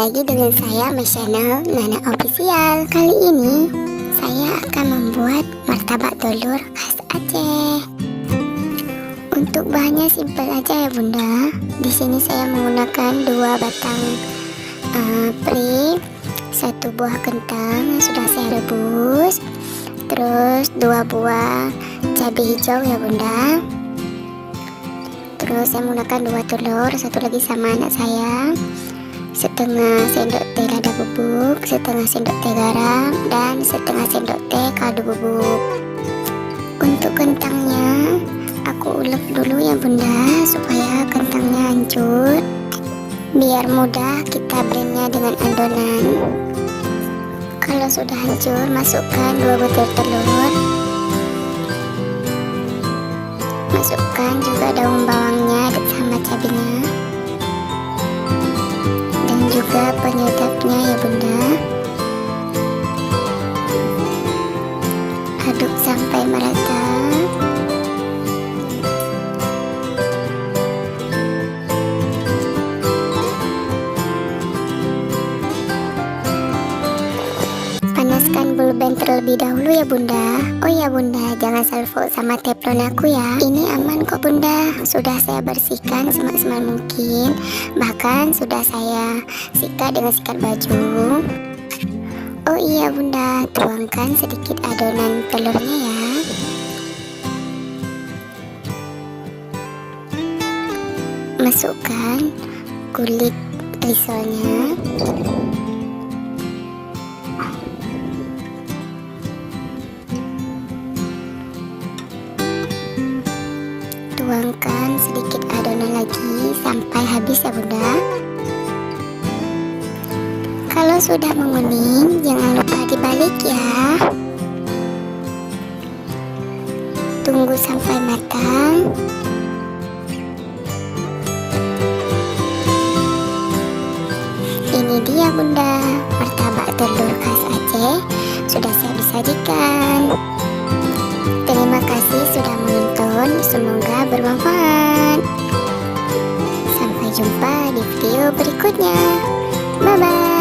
lagi dengan saya di channel Nana Official. Kali ini saya akan membuat martabak telur khas Aceh. Untuk bahannya simpel aja ya bunda. Di sini saya menggunakan 2 batang peri, 1 buah kentang yang sudah saya rebus, terus 2 buah cabai hijau ya bunda. Terus saya menggunakan 2 telur, 1 lagi sama anak saya, setengah sendok teh lada bubuk, setengah sendok teh garam, dan setengah sendok teh kaldu bubuk. Untuk kentangnya aku ulek dulu ya bunda, supaya kentangnya hancur, biar mudah kita blendnya dengan adonan. Kalau sudah hancur, masukkan 2 butir telur, masukkan juga daun bawangnya sama cabenya, dan juga penyedapnya ya bunda. Aduk sampai merata. Panaskan bulben terlebih dahulu ya bunda. Oh ya bunda, jangan salvo sama teflon aku ya. Ini aman kok bunda, sudah saya bersihkan semaksimal mungkin, bahkan sudah saya sikat dengan sikat baju. Oh iya bunda, tuangkan sedikit adonan telurnya ya. Masukkan kulit risolnya, tuangkan sedikit adonan lagi sampai habis ya bunda. Kalau sudah menguning, jangan lupa dibalik ya. Tunggu sampai matang. Ini dia bunda, martabak telur khas Aceh sudah saya disajikan. Terima kasih sudah menonton, semoga bermanfaat. Sampai jumpa di video berikutnya. Bye bye.